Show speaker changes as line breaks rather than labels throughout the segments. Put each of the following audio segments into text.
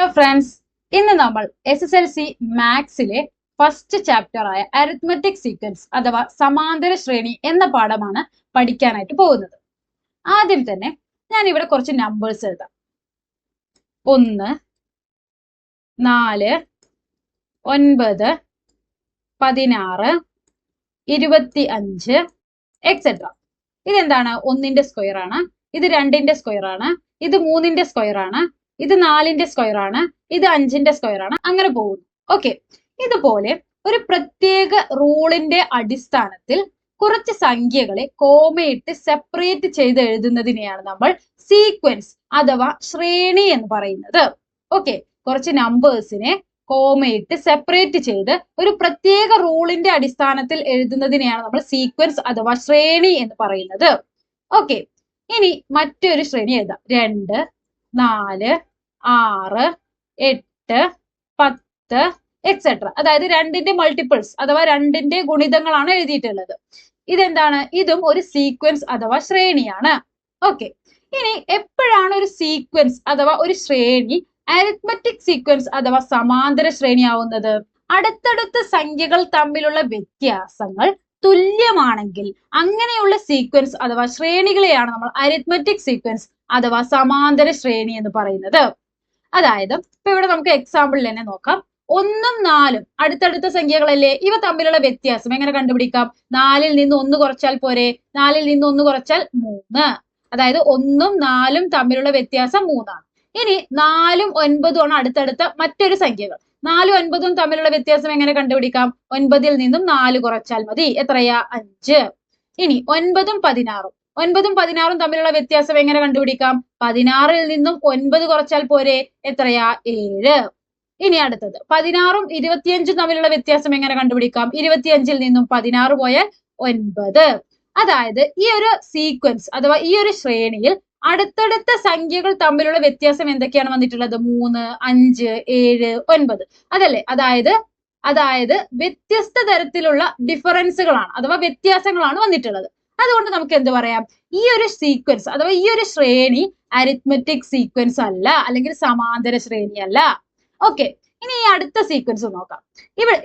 Hello friends, ഇന്ന് നമ്മൾ SSLC മാത്സിലെ first chapter ആയ അരിത്മെറ്റിക് സീക്വൻസ് അഥവാ സമാന്തര ശ്രേണി എന്ന പാഠമാണ് പഠിക്കാനായിട്ട് പോകുന്നത്. ആദ്യം തന്നെ ഞാൻ ഇവിടെ കുറച്ച് നമ്പേഴ്സ് എഴുതാം. 1, 4, 9, 16, 25 എക്സെട്ര. ഇതെന്താണ്? 1ന്റെ സ്ക്വയർ ആണ്, ഇത് 2ന്റെ സ്ക്വയർ ആണ്, ഇത് 3ന്റെ സ്ക്വയർ ആണ്, ഇത് 4ന്റെ സ്ക്വയർ ആണ്, ഇത് 5ന്റെ സ്ക്വയർ ആണ്, അങ്ങനെ പോകുന്നു. ഓക്കെ, ഇതുപോലെ ഒരു പ്രത്യേക റൂളിന്റെ അടിസ്ഥാനത്തിൽ കുറച്ച് സംഖ്യകളെ കോമയിട്ട് സെപ്പറേറ്റ് ചെയ്ത് എഴുതുന്നതിനെയാണ് നമ്മൾ സീക്വൻസ് അഥവാ ശ്രേണി എന്ന് പറയുന്നത്. ഓക്കെ, കുറച്ച് നമ്പേഴ്സിനെ കോമയിട്ട് സെപ്പറേറ്റ് ചെയ്ത് ഒരു പ്രത്യേക റൂളിന്റെ അടിസ്ഥാനത്തിൽ എഴുതുന്നതിനെയാണ് നമ്മൾ സീക്വൻസ് അഥവാ ശ്രേണി എന്ന് പറയുന്നത്. ഓക്കെ, ഇനി മറ്റൊരു ശ്രേണി എഴുതാം. 2, 4, 6, 8, 10 എക്സെട്ര. അതായത് 2ന്റെ മൾട്ടിപ്പിൾസ് അഥവാ 2ന്റെ ഗുണിതങ്ങളാണ് എഴുതിയിട്ടുള്ളത്. ഇതെന്താണ്? ഇതും ഒരു സീക്വൻസ് അഥവാ ശ്രേണിയാണ്. ഓക്കെ, ഇനി എപ്പോഴാണ് ഒരു സീക്വൻസ് അഥവാ ഒരു ശ്രേണി അരിത്മെറ്റിക് സീക്വൻസ് അഥവാ സമാന്തര ശ്രേണി ആവുന്നത്? അടുത്തടുത്ത സംഖ്യകൾ തമ്മിലുള്ള വ്യത്യാസങ്ങൾ തുല്യമാണെങ്കിൽ അങ്ങനെയുള്ള സീക്വൻസ് അഥവാ ശ്രേണികളെയാണ് നമ്മൾ അരിത്മെറ്റിക് സീക്വൻസ് അഥവാ സമാന്തര ശ്രേണി എന്ന് പറയുന്നത്. അതായത് ഇപ്പൊ ഇവിടെ നമുക്ക് എക്സാമ്പിളിൽ തന്നെ നോക്കാം. 1ഉം 4ഉം അടുത്തടുത്ത സംഖ്യകളല്ലേ? ഇവ തമ്മിലുള്ള വ്യത്യാസം എങ്ങനെ കണ്ടുപിടിക്കാം? 4ൽ നിന്ന് 1 കുറച്ചാൽ പോരെ? 4ൽ നിന്ന് 1 കുറച്ചാൽ 3. അതായത് 1ഉം 4ഉം തമ്മിലുള്ള വ്യത്യാസം 3 ആണ്. ഇനി 4ഉം 9ഉം ആണ് അടുത്തടുത്ത മറ്റൊരു സംഖ്യകൾ. 4ഉം 9ഉം തമ്മിലുള്ള വ്യത്യാസം എങ്ങനെ കണ്ടുപിടിക്കാം? 9ൽ നിന്നും 4 കുറച്ചാൽ മതി. എത്രയാ? 5. ഇനി 9ഉം 16ഉം 9ഉം 16ഉം തമ്മിലുള്ള വ്യത്യാസം എങ്ങനെ കണ്ടുപിടിക്കാം? 16ൽ നിന്നും 9 കുറച്ചാൽ പോരെ? എത്രയാ? 7. ഇനി അടുത്തത് 16ഉം 25ഉം തമ്മിലുള്ള വ്യത്യാസം എങ്ങനെ കണ്ടുപിടിക്കാം? 25ൽ നിന്നും 16 പോയാൽ 9. അതായത് ഈ ഒരു സീക്വൻസ് അഥവാ ഈ ഒരു ശ്രേണിയിൽ അടുത്തടുത്ത സംഖ്യകൾ തമ്മിലുള്ള വ്യത്യാസം എന്തൊക്കെയാണ് വന്നിട്ടുള്ളത്? 3, 5, 7, 9 അതല്ലേ? അതായത് വ്യത്യസ്ത തരത്തിലുള്ള ഡിഫറൻസുകളാണ് അഥവാ വ്യത്യാസങ്ങളാണ് വന്നിട്ടുള്ളത്. അതുകൊണ്ട് നമുക്ക് എന്ത് പറയാം? ഈ ഒരു സീക്വൻസ് അഥവാ ഈ ഒരു ശ്രേണി അരിത്മെറ്റിക് സീക്വൻസ് അല്ല, അല്ലെങ്കിൽ സമാന്തര ശ്രേണി അല്ല. ഓക്കെ, ഇനി ഈ അടുത്ത സീക്വൻസ് നോക്കാം.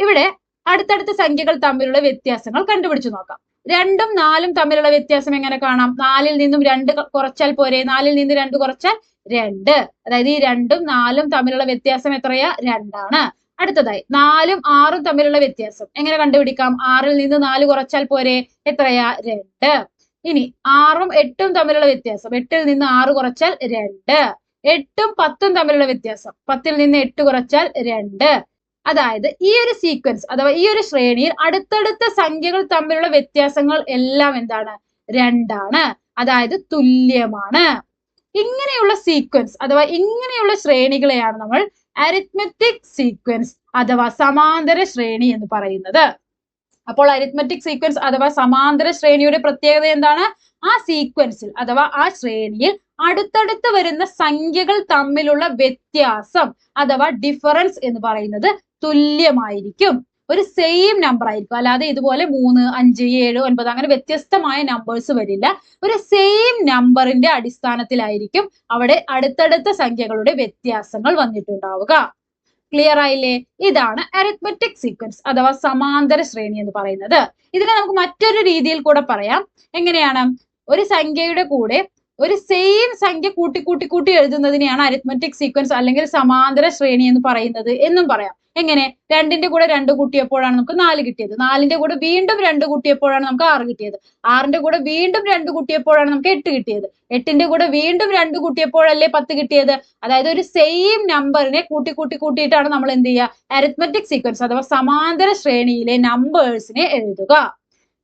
ഇവിടെ അടുത്തടുത്ത സംഖ്യകൾ തമ്മിലുള്ള വ്യത്യാസങ്ങൾ കണ്ടുപിടിച്ചു നോക്കാം. 2ഉം 4ഉം തമ്മിലുള്ള വ്യത്യാസം എങ്ങനെ കാണാം? 4ൽ നിന്നും 2 കുറച്ചാൽ പോരെ? 4ൽ നിന്ന് 2 കുറച്ചാൽ 2. അതായത് ഈ 2ഉം 4ഉം തമ്മിലുള്ള വ്യത്യാസം എത്രയാ? 2 ആണ്. അടുത്തതായി 4ഉം 6ഉം തമ്മിലുള്ള വ്യത്യാസം എങ്ങനെ കണ്ടുപിടിക്കാം? 6ൽ നിന്ന് 4 കുറച്ചാൽ പോരെ? എത്രയാ? 2. ഇനി 6ഉം 8ഉം തമ്മിലുള്ള വ്യത്യാസം 8ൽ നിന്ന് 6 കുറച്ചാൽ 2. 8ഉം 10ഉം തമ്മിലുള്ള വ്യത്യാസം 10ൽ നിന്ന് 8 കുറച്ചാൽ 2. അതായത് ഈ ഒരു സീക്വൻസ് അഥവാ ഈ ഒരു ശ്രേണിയിൽ അടുത്തടുത്ത സംഖ്യകൾ തമ്മിലുള്ള വ്യത്യാസങ്ങൾ എല്ലാം എന്താണ്? 2 ആണ്. അതായത് തുല്യമാണ്. ഇങ്ങനെയുള്ള സീക്വൻസ് അഥവാ ഇങ്ങനെയുള്ള ശ്രേണികളെയാണ് നമ്മൾ അരിത്മെറ്റിക് സീക്വൻസ് അഥവാ സമാന്തര ശ്രേണി എന്ന് പറയുന്നത്. അപ്പോൾ അരിത്മെറ്റിക് സീക്വൻസ് അഥവാ സമാന്തര ശ്രേണിയുടെ പ്രത്യേകത എന്താണ്? ആ സീക്വൻസിൽ അഥവാ ആ ശ്രേണിയിൽ അടുത്തടുത്ത് വരുന്ന സംഖ്യകൾ തമ്മിലുള്ള വ്യത്യാസം അഥവാ ഡിഫറൻസ് എന്ന് പറയുന്നത് തുല്യമായിരിക്കും. ഒരു സെയിം നമ്പർ ആയിരിക്കും. അല്ലാതെ ഇതുപോലെ 3, 5, 7, 9 അങ്ങനെ വ്യത്യസ്തമായ നമ്പേഴ്സ് വരില്ല. ഒരു സെയിം നമ്പറിന്റെ അടിസ്ഥാനത്തിലായിരിക്കും അവിടെ അടുത്തടുത്ത സംഖ്യകളുടെ വ്യത്യാസങ്ങൾ വന്നിട്ടുണ്ടാവുക. ക്ലിയർ ആയില്ലേ? ഇതാണ് അരിത്മെറ്റിക് സീക്വൻസ് അഥവാ സമാന്തര ശ്രേണി എന്ന് പറയുന്നത്. ഇതിനെ നമുക്ക് മറ്റൊരു രീതിയിൽ കൂടെ പറയാം. എങ്ങനെയാണ്? ഒരു സംഖ്യയുടെ കൂടെ ഒരു സെയിം സംഖ്യ കൂട്ടി എഴുതുന്നതിനെയാണ് അരിത്മെറ്റിക് സീക്വൻസ് അല്ലെങ്കിൽ സമാന്തര ശ്രേണി എന്ന് പറയുന്നത് എന്നും പറയാം. എങ്ങനെ? 2ന്റെ കൂടെ 2 കൂട്ടിയപ്പോഴാണ് നമുക്ക് 4 കിട്ടിയത്. 4ന്റെ കൂടെ വീണ്ടും 2 കൂട്ടിയപ്പോഴാണ് നമുക്ക് 6 കിട്ടിയത്. 6ന്റെ കൂടെ വീണ്ടും 2 കൂട്ടിയപ്പോഴാണ് നമുക്ക് 8 കിട്ടിയത്. 8ന്റെ കൂടെ വീണ്ടും 2 കൂട്ടിയപ്പോഴല്ലേ 10 കിട്ടിയത്. അതായത് ഒരു സെയിം നമ്പറിനെ കൂട്ടിയിട്ടാണ് നമ്മൾ എന്ത് ചെയ്യുക? അരിത്മെറ്റിക് സീക്വൻസ് അഥവാ സമാന്തര ശ്രേണിയിലെ നമ്പേഴ്സിനെ എഴുതുക.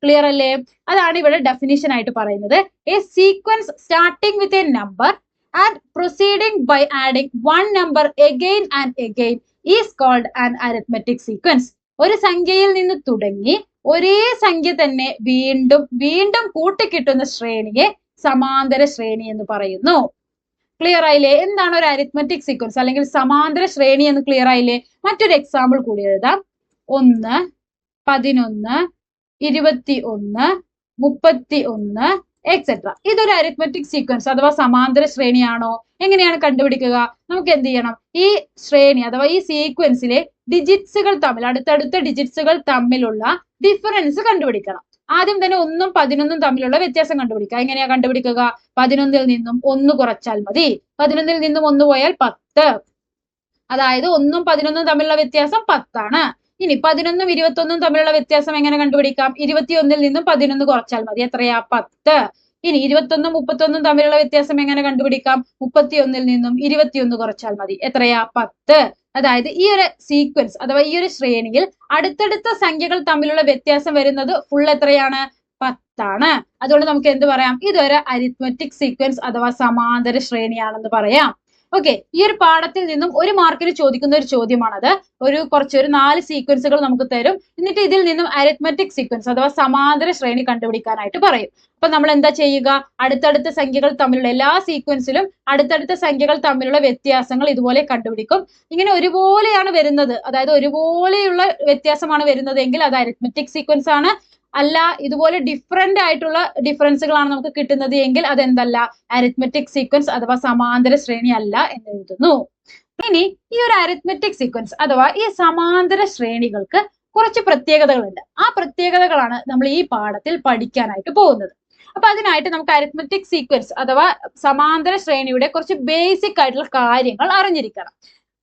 ക്ലിയർ അല്ലേ? അതാണ് ഇവിടെ ഡെഫിനിഷൻ ആയിട്ട് പറയുന്നത്. A sequence starting with a number and proceeding by adding one number again and again is called an arithmetic sequence. ഒരു സംഖ്യയിൽ നിന്ന് തുടങ്ങി ഒരേ സംഖ്യ തന്നെ വീണ്ടും കൂട്ടിക്കിട്ടുന്ന ശ്രേണിയെ സമാന്തര ശ്രേണി എന്ന് പറയുന്നു. ക്ലിയർ ആയില്ലേ? എന്താണ് ഒരു അരിത്മെറ്റിക് സീക്വൻസ് അല്ലെങ്കിൽ സമാന്തര ശ്രേണി എന്ന് ക്ലിയർ ആയില്ലേ? മറ്റൊരു എക്സാമ്പിൾ കൂടി എഴുതാം. 1, 11, 21, 31, എക്സെട്ര. ഇതൊരു അരിത്മെറ്റിക് സീക്വൻസ് അഥവാ സമാന്തര ശ്രേണിയാണോ? എങ്ങനെയാണ് കണ്ടുപിടിക്കുക? നമുക്ക് എന്ത് ചെയ്യണം? ഈ ശ്രേണി അഥവാ ഈ സീക്വൻസിലെ ഡിജിറ്റ്സുകൾ തമ്മിൽ, അടുത്തടുത്ത ഡിജിറ്റ്സുകൾ തമ്മിലുള്ള ഡിഫറൻസ് കണ്ടുപിടിക്കണം. ആദ്യം തന്നെ 1ഉം 11ഉം തമ്മിലുള്ള വ്യത്യാസം കണ്ടുപിടിക്കുക. എങ്ങനെയാ കണ്ടുപിടിക്കുക? 11ൽ നിന്നും 1 കുറച്ചാൽ മതി. 11ൽ നിന്നും 1 പോയാൽ 10. അതായത് 1ഉം 11ഉം തമ്മിലുള്ള വ്യത്യാസം 10 ആണ്. ഇനി 11ഉം 21ഉം തമ്മിലുള്ള വ്യത്യാസം എങ്ങനെ കണ്ടുപിടിക്കാം? 21ൽ നിന്നും 11 കുറച്ചാൽ മതി. എത്രയാ? 10. ഇനി 21ഉം 31ഉം തമ്മിലുള്ള വ്യത്യാസം എങ്ങനെ കണ്ടുപിടിക്കാം? 31ൽ നിന്നും 21 കുറച്ചാൽ മതി. എത്രയാ? 10. അതായത് ഈ ഒരു സീക്വൻസ് അഥവാ ഈ ഒരു ശ്രേണിയിൽ അടുത്തടുത്ത സംഖ്യകൾ തമ്മിലുള്ള വ്യത്യാസം വരുന്നത് ഫുൾ എത്രയാണ്? 10 ആണ്. അതുകൊണ്ട് നമുക്ക് എന്ത് പറയാം? ഇതൊരു അരിത്മെറ്റിക് സീക്വൻസ് അഥവാ സമാന്തര ശ്രേണിയാണെന്ന് പറയാം. ഓക്കെ, ഈ ഒരു പാഠത്തിൽ നിന്നും ഒരു മാർക്കിന് ചോദിക്കുന്ന ഒരു ചോദ്യമാണത്. ഒരു 4 സീക്വൻസുകൾ നമുക്ക് തരും. എന്നിട്ട് ഇതിൽ നിന്നും അരിത്മെറ്റിക് സീക്വൻസ് അഥവാ സമാന്തര ശ്രേണി കണ്ടുപിടിക്കാനായിട്ട് പറയും. അപ്പൊ നമ്മൾ എന്താ ചെയ്യുക? അടുത്തടുത്ത സംഖ്യകൾ തമ്മിലുള്ള എല്ലാ സീക്വൻസിലും അടുത്തടുത്ത സംഖ്യകൾ തമ്മിലുള്ള വ്യത്യാസങ്ങൾ ഇതുപോലെ കണ്ടുപിടിക്കും. ഇങ്ങനെ ഒരുപോലെയാണ് വരുന്നത്, അതായത് ഒരുപോലെയുള്ള വ്യത്യാസമാണ് വരുന്നത് എങ്കിൽ അത് അരിത്മെറ്റിക് സീക്വൻസ് ആണ്. അല്ല, ഇതുപോലെ ഡിഫറെന്റ് ആയിട്ടുള്ള ഡിഫറൻസുകളാണ് നമുക്ക് കിട്ടുന്നത് എങ്കിൽ അതെന്തല്ല? അരിത്മെറ്റിക് സീക്വൻസ് അഥവാ സമാന്തര ശ്രേണി അല്ല എന്ന് എഴുതുന്നു. ഇനി ഈ ഒരു അരിത്മെറ്റിക് സീക്വൻസ് അഥവാ ഈ സമാന്തര ശ്രേണികൾക്ക് കുറച്ച് പ്രത്യേകതകളുണ്ട്. ആ പ്രത്യേകതകളാണ് നമ്മൾ ഈ പാഠത്തിൽ പഠിക്കാനായിട്ട് പോകുന്നത്. അപ്പൊ അതിനായിട്ട് നമുക്ക് അരിത്മെറ്റിക് സീക്വൻസ് അഥവാ സമാന്തര ശ്രേണിയുടെ കുറച്ച് ബേസിക് ആയിട്ടുള്ള കാര്യങ്ങൾ അറിഞ്ഞിരിക്കണം.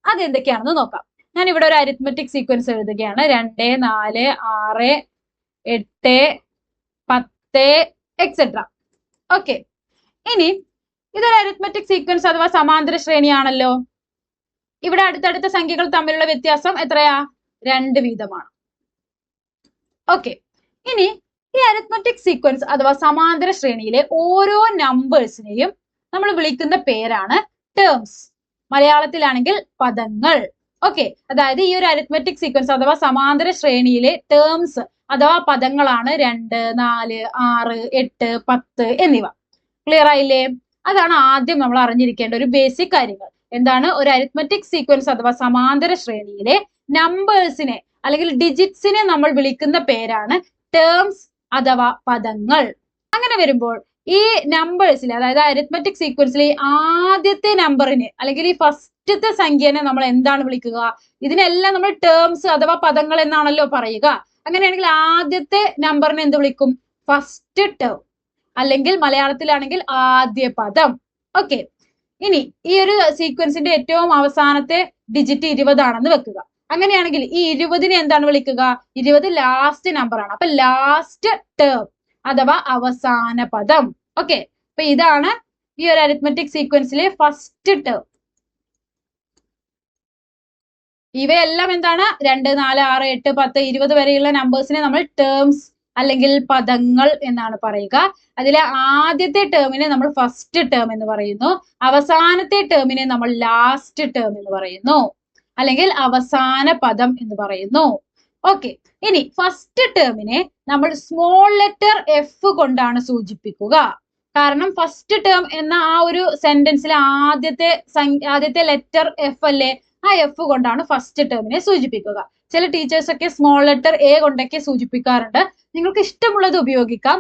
അതെന്തൊക്കെയാണെന്ന് നോക്കാം. ഞാൻ ഇവിടെ ഒരു അരിത്മെറ്റിക് സീക്വൻസ് എഴുതുകയാണ്. 2, 4, 6, 8, 10 എക്സെട്ര. ഓക്കെ, ഇനി ഇതൊരു അരിത്മെറ്റിക് സീക്വൻസ് അഥവാ സമാന്തര ശ്രേണിയാണല്ലോ. ഇവിടെ അടുത്തടുത്ത സംഖ്യകൾ തമ്മിലുള്ള വ്യത്യാസം എത്രയാ? 2 വീതമാണ്. ഓക്കെ, ഇനി ഈ അരിത്മെറ്റിക് സീക്വൻസ് അഥവാ സമാന്തര ശ്രേണിയിലെ ഓരോ നമ്പേഴ്സിനെയും നമ്മൾ വിളിക്കുന്ന പേരാണ് ടേംസ്. മലയാളത്തിലാണെങ്കിൽ പദങ്ങൾ. ഓക്കെ, അതായത് ഈ ഒരു അരിത്മെറ്റിക് സീക്വൻസ് അഥവാ സമാന്തര ശ്രേണിയിലെ ടേംസ് അഥവാ പദങ്ങളാണ് 2, 4, 6, 8, 10 എന്നിവ. ക്ലിയർ ആയില്ലേ? അതാണ് ആദ്യം നമ്മൾ അറിഞ്ഞിരിക്കേണ്ട ഒരു ബേസിക് കാര്യങ്ങൾ. എന്താണ്? ഒരു അരിത്മെറ്റിക് സീക്വൻസ് അഥവാ സമാന്തര ശ്രേണിയിലെ നമ്പേഴ്സിനെ അല്ലെങ്കിൽ ഡിജിറ്റ്സിനെ നമ്മൾ വിളിക്കുന്ന പേരാണ് ടേംസ് അഥവാ പദങ്ങൾ. അങ്ങനെ വരുമ്പോൾ ഈ നമ്പേഴ്സിലെ അതായത് അരിത്മെറ്റിക് സീക്വൻസിലെ ആദ്യത്തെ നമ്പറിനെ അല്ലെങ്കിൽ ഈ ഫസ്റ്റത്തെ സംഖ്യനെ നമ്മൾ എന്താണ് വിളിക്കുക? ഇതിനെല്ലാം നമ്മൾ ടേംസ് അഥവാ പദങ്ങൾ എന്നാണല്ലോ പറയുക. അങ്ങനെയാണെങ്കിൽ ആദ്യത്തെ നമ്പറിനെ എന്ത് വിളിക്കും? ഫസ്റ്റ് ടേം, അല്ലെങ്കിൽ മലയാളത്തിലാണെങ്കിൽ ആദ്യ പദം. ഓക്കെ, ഇനി ഈ ഒരു സീക്വൻസിന്റെ ഏറ്റവും അവസാനത്തെ ഡിജിറ്റ് 20 ആണെന്ന് വെക്കുക. അങ്ങനെയാണെങ്കിൽ ഈ 20നെ എന്താണ് വിളിക്കുക? 20 ലാസ്റ്റ് നമ്പർ ആണ്. അപ്പൊ ലാസ്റ്റ് ടേം അഥവാ അവസാന പദം. ഓക്കെ, അപ്പൊ ഇതാണ് ഈ ഒരു അരിത്മെറ്റിക് സീക്വൻസിലെ ഫസ്റ്റ് ടേം. ഇവയെല്ലാം എന്താണ്? 2, 4, 6, 8, 10, 20 വരെയുള്ള നമ്പേഴ്സിനെ നമ്മൾ ടേംസ് അല്ലെങ്കിൽ പദങ്ങൾ എന്നാണ് പറയുക. അതിലെ ആദ്യത്തെ ടേമിനെ നമ്മൾ ഫസ്റ്റ് ടേം എന്ന് പറയുന്നു. അവസാനത്തെ ടേമിനെ നമ്മൾ ലാസ്റ്റ് ടേം എന്ന് പറയുന്നു, അല്ലെങ്കിൽ അവസാന പദം എന്ന് പറയുന്നു. ഓക്കെ, ഇനി ഫസ്റ്റ് ടേമിനെ നമ്മൾ സ്മോൾ ലെറ്റർ എഫ് കൊണ്ടാണ് സൂചിപ്പിക്കുക. കാരണം ഫസ്റ്റ് ടേം എന്ന ആ ഒരു സെന്റൻസിലെ ആദ്യത്തെ ലെറ്റർ എഫ് അല്ലേ? ആ എഫ് കൊണ്ടാണ് ഫസ്റ്റ് ടേമിനെ സൂചിപ്പിക്കുക. ചില ടീച്ചേഴ്സ് ഒക്കെ സ്മോൾ ലെറ്റർ എ കൊണ്ടൊക്കെ സൂചിപ്പിക്കാറുണ്ട്. നിങ്ങൾക്ക് ഇഷ്ടമുള്ളത് ഉപയോഗിക്കാം.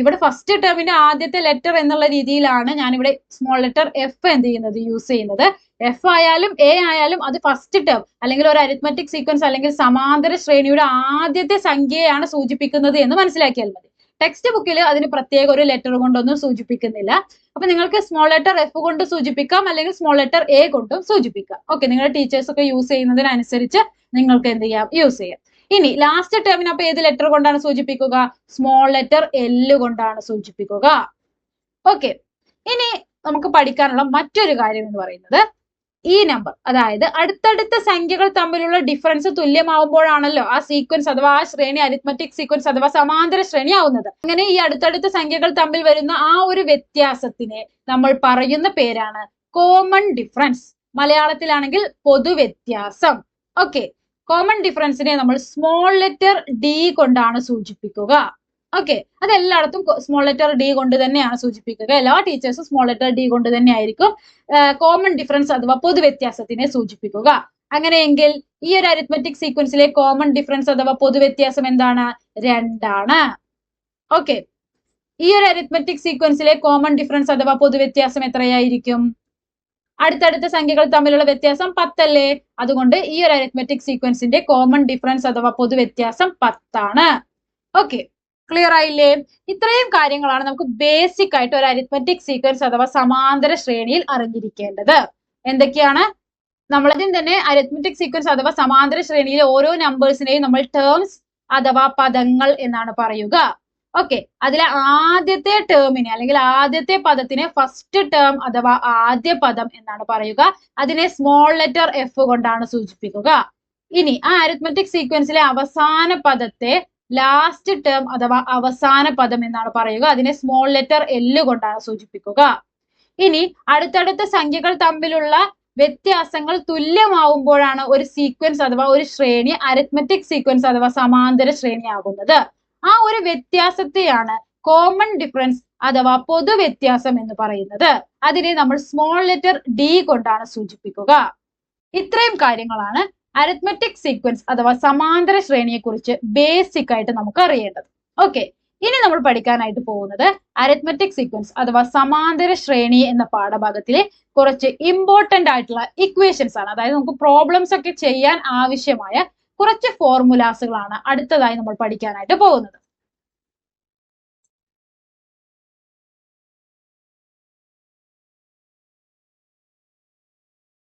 ഇവിടെ ഫസ്റ്റ് ടേമിന്റെ ആദ്യത്തെ ലെറ്റർ എന്നുള്ള രീതിയിലാണ് ഞാനിവിടെ സ്മോൾ ലെറ്റർ എഫ് എന്ത് ചെയ്യുന്നത്? യൂസ് ചെയ്യുന്നത്. എഫ് ആയാലും എ ആയാലും അത് ഫസ്റ്റ് ടേം അല്ലെങ്കിൽ ഒരു അരിത്മെറ്റിക് സീക്വൻസ് അല്ലെങ്കിൽ സമാന്തര ശ്രേണിയുടെ ആദ്യത്തെ സംഖ്യയാണ് സൂചിപ്പിക്കുന്നത് എന്ന് മനസ്സിലാക്കിയാൽ മതി. ടെക്സ്റ്റ് ബുക്കിൽ അതിന് പ്രത്യേക ഒരു ലെറ്റർ കൊണ്ടൊന്നും സൂചിപ്പിക്കുന്നില്ല. അപ്പൊ നിങ്ങൾക്ക് സ്മോൾ ലെറ്റർ എഫ് കൊണ്ട് സൂചിപ്പിക്കാം, അല്ലെങ്കിൽ സ്മോൾ ലെറ്റർ എ കൊണ്ടും സൂചിപ്പിക്കാം. ഓക്കെ, നിങ്ങളുടെ ടീച്ചേഴ്സ് ഒക്കെ യൂസ് ചെയ്യുന്നതിനനുസരിച്ച് നിങ്ങൾക്ക് എന്ത് ചെയ്യാം? യൂസ് ചെയ്യാം. ഇനി ലാസ്റ്റ് ടേമിന് അപ്പൊ ഏത് ലെറ്റർ കൊണ്ടാണ് സൂചിപ്പിക്കുക? സ്മോൾ ലെറ്റർ എൽ കൊണ്ടാണ് സൂചിപ്പിക്കുക. ഓക്കെ, ഇനി നമുക്ക് പഠിക്കാനുള്ള മറ്റൊരു കാര്യം എന്ന് പറയുന്നത് ഈ നമ്പർ, അതായത് അടുത്തടുത്ത സംഖ്യകൾ തമ്മിലുള്ള ഡിഫറൻസ് തുല്യമാവുമ്പോഴാണല്ലോ ആ സീക്വൻസ് അഥവാ ആ ശ്രേണി അരിത്മെറ്റിക് സീക്വൻസ് അഥവാ സമാന്തര ശ്രേണി ആവുന്നത്. അങ്ങനെ ഈ അടുത്തടുത്ത സംഖ്യകൾ തമ്മിൽ വരുന്ന ആ ഒരു വ്യത്യാസത്തിനെ നമ്മൾ പറയുന്ന പേരാണ് കോമൺ ഡിഫറൻസ്. മലയാളത്തിലാണെങ്കിൽ പൊതുവ്യത്യാസം. ഓക്കെ, കോമൺ ഡിഫറൻസിനെ നമ്മൾ സ്മോൾ ലെറ്റർ ഡി കൊണ്ടാണ് സൂചിപ്പിക്കുക. ഓക്കെ, അത് എല്ലായിടത്തും സ്മോൾ ലെറ്റർ ഡി കൊണ്ട് തന്നെയാണ് സൂചിപ്പിക്കുക. എല്ലാ ടീച്ചേഴ്സും സ്മോൾ ലെറ്റർ ഡി കൊണ്ട് തന്നെ ആയിരിക്കും കോമൺ ഡിഫറൻസ് അഥവാ പൊതുവ്യത്യാസത്തിനെ സൂചിപ്പിക്കുക. അങ്ങനെയെങ്കിൽ ഈ ഒരു അരിത്മെറ്റിക് സീക്വൻസിലെ കോമൺ ഡിഫറൻസ് അഥവാ പൊതുവ്യത്യാസം എന്താണ്? 2 ആണ്. ഓക്കെ, ഈ ഒരു അരിത്മെറ്റിക് സീക്വൻസിലെ കോമൺ ഡിഫറൻസ് അഥവാ പൊതുവ്യത്യാസം എത്രയായിരിക്കും? അടുത്തടുത്ത സംഖ്യകൾ തമ്മിലുള്ള വ്യത്യാസം 10 അല്ലേ? അതുകൊണ്ട് ഈ ഒരു അരിത്മെറ്റിക് സീക്വൻസിന്റെ കോമൺ ഡിഫറൻസ് അഥവാ പൊതുവ്യത്യാസം 10 ആണ്. ഓക്കെ, ക്ലിയർ ആയില്ലേ? ഇത്രയും കാര്യങ്ങളാണ് നമുക്ക് ബേസിക് ആയിട്ട് ഒരു അരിത്മെറ്റിക് സീക്വൻസ് അഥവാ സമാന്തര ശ്രേണിയിൽ അറിഞ്ഞിരിക്കേണ്ടത്. എന്തൊക്കെയാണ്? നമ്മളതിൽ തന്നെ അരിത്മെറ്റിക് സീക്വൻസ് അഥവാ സമാന്തര ശ്രേണിയിലെ ഓരോ നമ്പേഴ്സിനെയും നമ്മൾ ടേംസ് അഥവാ പദങ്ങൾ എന്നാണ് പറയുക. ഓക്കെ, അതിലെ ആദ്യത്തെ ടേമിനെ അല്ലെങ്കിൽ ആദ്യത്തെ പദത്തിനെ ഫസ്റ്റ് ടേം അഥവാ ആദ്യ പദം എന്നാണ് പറയുക. അതിനെ സ്മോൾ ലെറ്റർ എഫ് കൊണ്ടാണ് സൂചിപ്പിക്കുക. ഇനി ആ അരിത്മെറ്റിക് സീക്വൻസിലെ അവസാന പദത്തെ ലാസ്റ്റ് ടേം അഥവാ അവസാന പദം എന്നാണ് പറയുക. അതിനെ സ്മോൾ ലെറ്റർ എൽ കൊണ്ടാണ് സൂചിപ്പിക്കുക. ഇനി അടുത്തടുത്ത സംഖ്യകൾ തമ്മിലുള്ള വ്യത്യാസങ്ങൾ തുല്യമാവുമ്പോഴാണ് ഒരു സീക്വൻസ് അഥവാ ഒരു ശ്രേണി അരിത്മെറ്റിക് സീക്വൻസ് അഥവാ സമാന്തര ശ്രേണി ആകുന്നത്. ആ ഒരു വ്യത്യാസത്തെയാണ് കോമൺ ഡിഫറൻസ് അഥവാ പൊതുവ്യത്യാസം എന്ന് പറയുന്നത്. അതിനെ നമ്മൾ സ്മോൾ ലെറ്റർ ഡി കൊണ്ടാണ് സൂചിപ്പിക്കുക. ഇത്രയും കാര്യങ്ങളാണ് അരിത്മെറ്റിക് സീക്വൻസ് അഥവാ സമാന്തര ശ്രേണിയെ കുറിച്ച് ബേസിക് ആയിട്ട് നമുക്ക് അറിയേണ്ടത്. ഓക്കെ, ഇനി നമ്മൾ പഠിക്കാനായിട്ട് പോകുന്നത് അരിത്മെറ്റിക് സീക്വൻസ് അഥവാ സമാന്തര ശ്രേണി എന്ന പാഠഭാഗത്തിലെ കുറച്ച് ഇമ്പോർട്ടന്റ് ആയിട്ടുള്ള ഇക്വേഷൻസ് ആണ്. അതായത് നമുക്ക് പ്രോബ്ലംസ് ഒക്കെ ചെയ്യാൻ ആവശ്യമായ കുറച്ച് ഫോർമുലാസുകളാണ് അടുത്തതായി നമ്മൾ പഠിക്കാനായിട്ട് പോകുന്നത്.